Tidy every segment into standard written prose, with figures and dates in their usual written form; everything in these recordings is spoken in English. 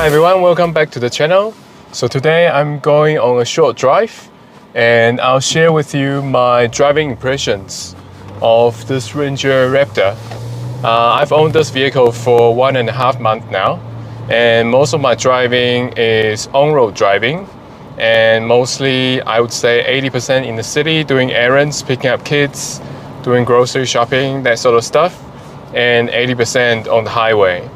Hi everyone, welcome back to the channel. So today I'm going on a short drive and I'll share with you my driving impressions of this Ranger Raptor. I've owned this vehicle for 1.5 months now, and most of my driving is on-road driving, and mostly I would say 80% in the city doing errands, picking up kids, doing grocery shopping, that sort of stuff, and 80% on the highway.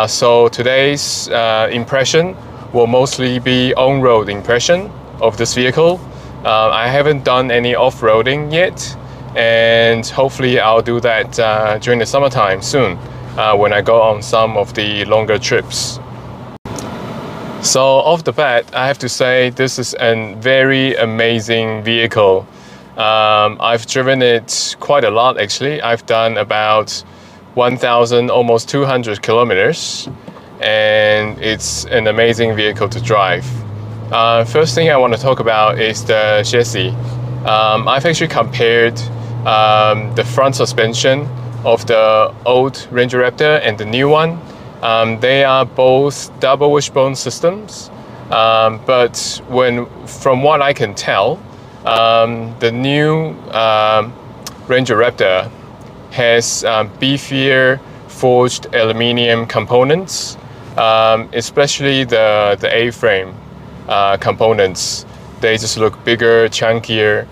So today's impression will mostly be on-road impression of this vehicle. I haven't done any off-roading yet, and hopefully I'll do that during the summertime soon when I go on some of the longer trips. So off the bat, I have to say this is a very amazing vehicle. I've driven it quite a lot actually. I've done about 1,000, almost 200 kilometers, and it's an amazing vehicle to drive. First thing I want to talk about is the chassis. I've actually compared the front suspension of the old Ranger Raptor and the new one. They are both double wishbone systems, but from what I can tell, the new Ranger Raptor has beefier forged aluminium components, especially the A-frame components. They just look bigger, chunkier,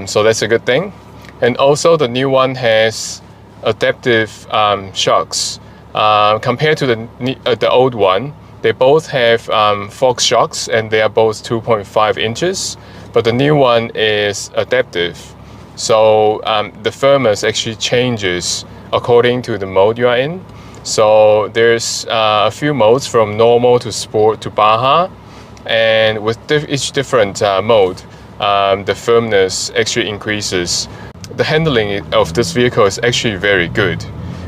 so that's a good thing. And also the new one has adaptive shocks. Compared to the old one, they both have Fox shocks, and they are both 2.5 inches, but the new one is adaptive. So the firmness actually changes according to the mode you are in. So there's a few modes from normal to sport to Baja, and with each different mode, the firmness actually increases. The handling of this vehicle is actually very good.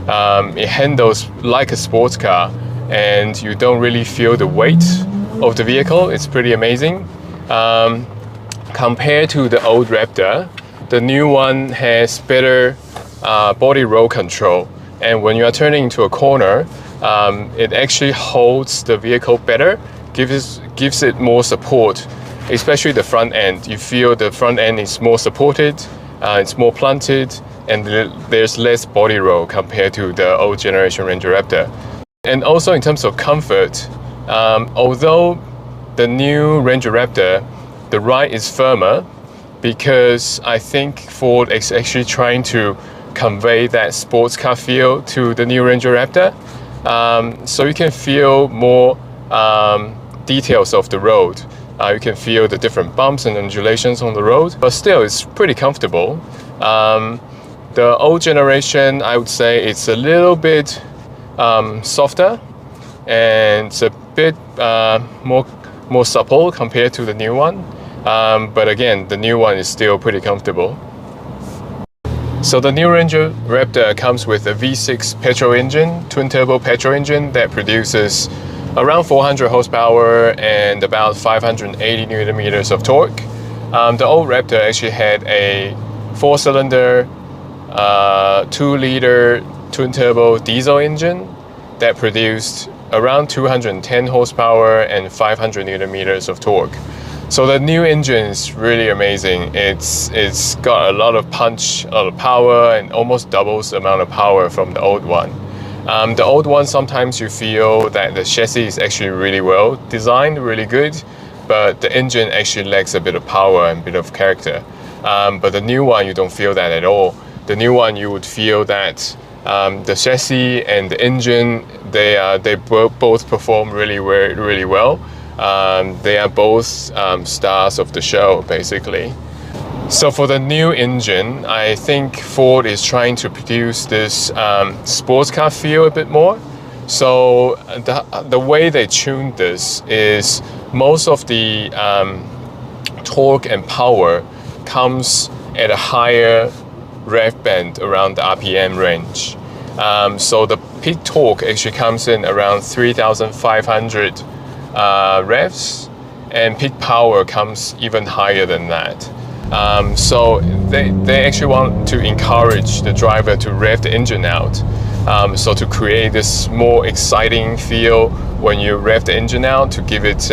It handles like a sports car, and you don't really feel the weight of the vehicle. It's pretty amazing. Compared to the old Raptor, the new one has better body roll control, and when you are turning into a corner, it actually holds the vehicle better, gives it more support, especially the front end. You feel the front end is more supported, it's more planted, and there's less body roll compared to the old generation Ranger Raptor. And also in terms of comfort, although the new Ranger Raptor, the ride is firmer, because I think Ford is actually trying to convey that sports car feel to the new Ranger Raptor. So you can feel more details of the road. You can feel the different bumps and undulations on the road, but still it's pretty comfortable. The old generation, I would say it's a little bit softer, and it's a bit more supple compared to the new one. But again, the new one is still pretty comfortable. So the new Ranger Raptor comes with a V6 petrol engine, twin-turbo petrol engine that produces around 400 horsepower and about 580 newton meters of torque. The old Raptor actually had a 4-cylinder, 2-liter twin-turbo diesel engine that produced around 210 horsepower and 500 newton meters of torque. So the new engine is really amazing. It's got a lot of punch, a lot of power, and almost doubles the amount of power from the old one. The old one, sometimes you feel that the chassis is actually really well designed, really good, but the engine actually lacks a bit of power and a bit of character. But the new one, you don't feel that at all. The new one, you would feel that the chassis and the engine, they both perform really well. They are both stars of the show, basically. So for the new engine, I think Ford is trying to produce this sports car feel a bit more. So the way they tuned this is most of the torque and power comes at a higher rev band around the RPM range. So the peak torque actually comes in around 3,500 revs, and peak power comes even higher than that. So they actually want to encourage the driver to rev the engine out. So to create this more exciting feel when you rev the engine out, to give it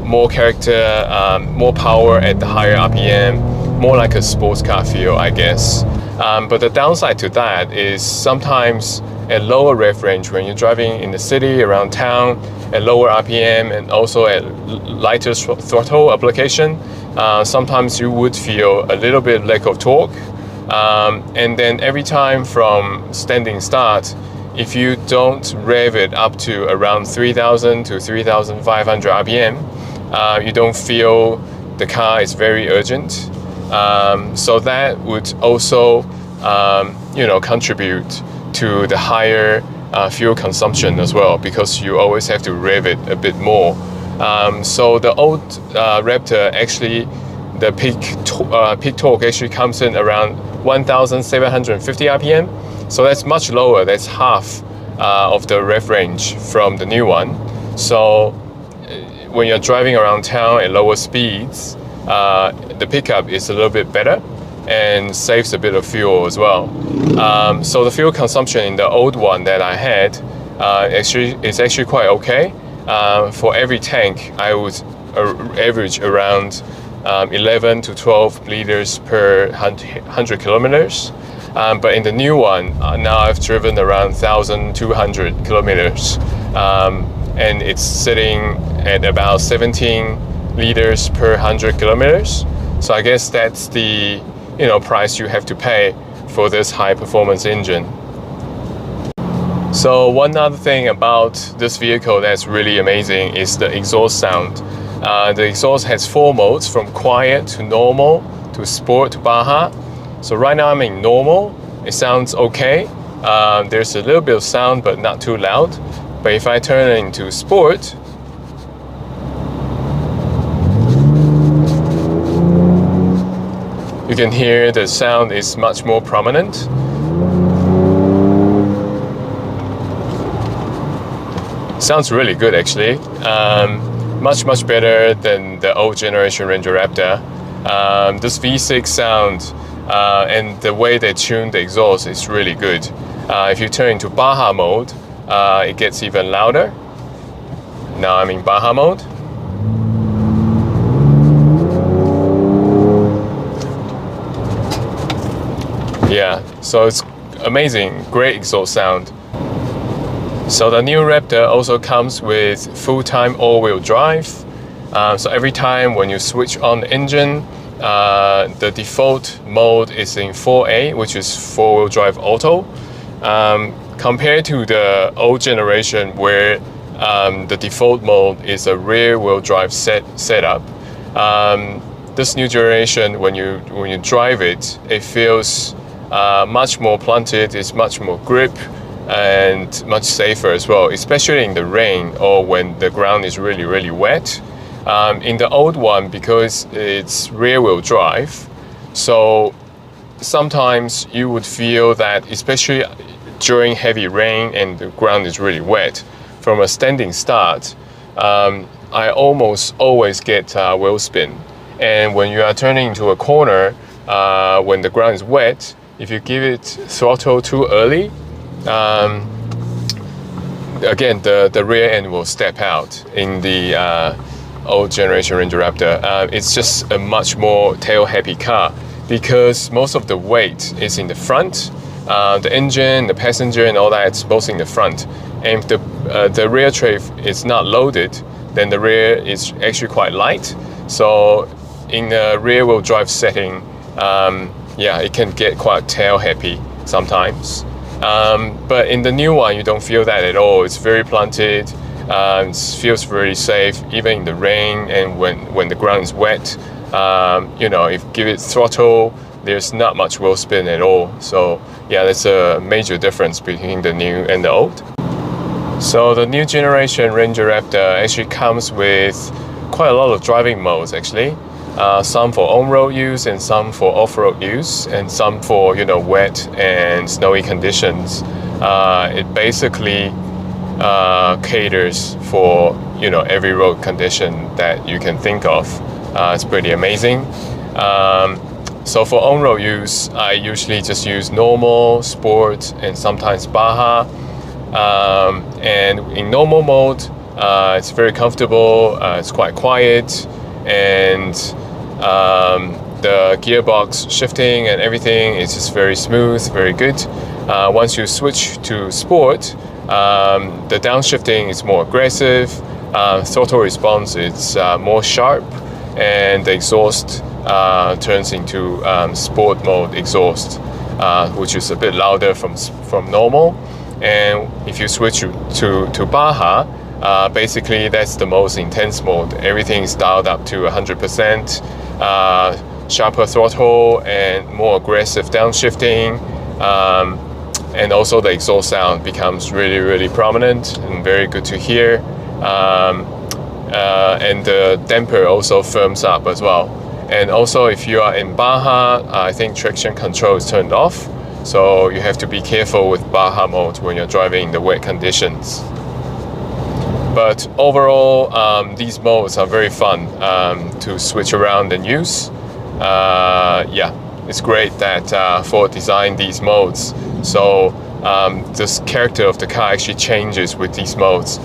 more character, more power at the higher RPM, more like a sports car feel, I guess. But the downside to that is sometimes at lower rev range, when you're driving in the city, around town, at lower RPM, and also at lighter throttle application, sometimes you would feel a little bit lack of torque. And then every time from standing start, if you don't rev it up to around 3,000 to 3,500 RPM, you don't feel the car is very urgent. So that would also, contribute to the higher fuel consumption as well, because you always have to rev it a bit more. So the old Raptor actually, the peak torque actually comes in around 1,750 RPM. So that's much lower. That's half of the rev range from the new one. So when you're driving around town at lower speeds, the pickup is a little bit better and saves a bit of fuel as well. So the fuel consumption in the old one that I had is actually quite okay. For every tank, I would average around 11 to 12 liters per 100 kilometers. But in the new one, now I've driven around 1,200 kilometers. And it's sitting at about 17 liters per 100 kilometers. So I guess that's the price you have to pay for this high performance engine. So one other thing about this vehicle that's really amazing is the exhaust sound. The exhaust has 4 modes, from quiet to normal to sport to Baja. So right now I'm in normal. It sounds okay. There's a little bit of sound, but not too loud. But if I turn it into sport, you can hear the sound is much more prominent. Sounds really good actually. Much better than the old generation Ranger Raptor. This V6 sound and the way they tune the exhaust is really good. If you turn into Baja mode, it gets even louder. Now I'm in Baja mode. Yeah, so it's amazing, great exhaust sound. So the new Raptor also comes with full-time all-wheel drive. So every time when you switch on the engine, the default mode is in 4A, which is 4-wheel drive auto. Compared to the old generation where the default mode is a rear-wheel drive setup, this new generation, when you drive it, it feels much more planted, it's much more grip, and much safer as well, especially in the rain or when the ground is really wet. In the old one, because it's rear-wheel drive, so sometimes you would feel that, especially during heavy rain and the ground is really wet, from a standing start, I almost always get wheel spin. And when you are turning into a corner, when the ground is wet, if you give it throttle too early, again, the rear end will step out in the old generation Ranger Raptor. It's just a much more tail-happy car because most of the weight is in the front. The engine, the passenger, and all that, it's both in the front. And if the rear tray is not loaded, then the rear is actually quite light. So in a rear-wheel drive setting, it can get quite tail-happy sometimes. But in the new one, you don't feel that at all. It's very planted. It feels very safe, even in the rain and when the ground is wet. If you give it throttle, there's not much wheel spin at all. So yeah, that's a major difference between the new and the old. So the new generation Ranger Raptor actually comes with quite a lot of driving modes actually. Some for on-road use and some for off-road use and some for wet and snowy conditions. It basically caters for every road condition that you can think of. It's pretty amazing. So for on-road use, I usually just use normal, sport, and sometimes Baja. And in normal mode, it's very comfortable, it's quite quiet, and the gearbox shifting and everything is just very smooth, very good. Once you switch to sport, the downshifting is more aggressive, throttle response is more sharp, and the exhaust turns into sport mode exhaust, which is a bit louder from normal. And if you switch to Baja, basically that's the most intense mode. Everything is dialed up to 100%, sharper throttle and more aggressive downshifting, and also the exhaust sound becomes really, really prominent and very good to hear. And the damper also firms up as well. And also if you are in Baja, I think traction control is turned off. So you have to be careful with Baja mode when you're driving in the wet conditions. But overall, these modes are very fun to switch around and use. Yeah, it's great that Ford designed these modes. So this character of the car actually changes with these modes.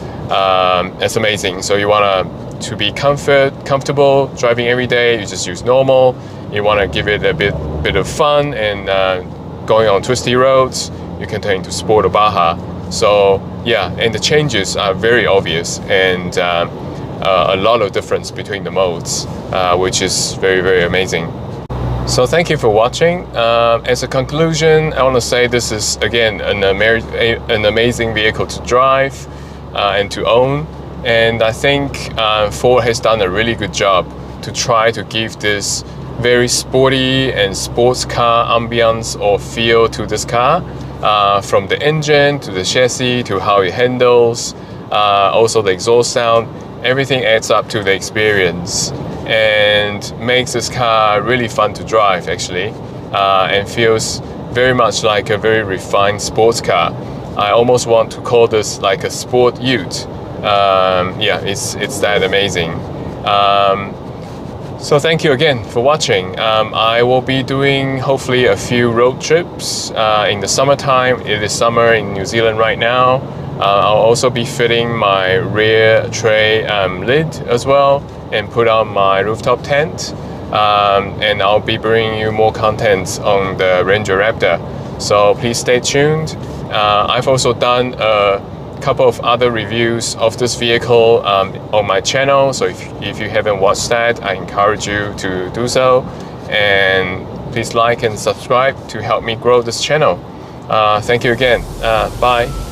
It's amazing. So you want to be comfortable driving every day, you just use normal. You want to give it a bit of fun and going on twisty roads, you can turn into sport or Baja. So yeah, and the changes are very obvious, and a lot of difference between the modes, which is very, very amazing. So thank you for watching. As a conclusion, I want to say this is again an amazing vehicle to drive and to own, and I think Ford has done a really good job to try to give this very sporty and sports car ambience or feel to this car, from the engine to the chassis to how it handles, also the exhaust sound. Everything adds up to the experience and makes this car really fun to drive actually, and feels very much like a very refined sports car. I almost want to call this like a sport ute. Yeah, it's that amazing. So thank you again for watching. I will be doing hopefully a few road trips in the summertime. It is summer in New Zealand right now. I'll also be fitting my rear tray lid as well and put on my rooftop tent. And I'll be bringing you more content on the Ranger Raptor. So please stay tuned. I've also done a couple of other reviews of this vehicle on my channel, so if you haven't watched that, I encourage you to do so, and please like and subscribe to help me grow this channel. Thank you again. Bye.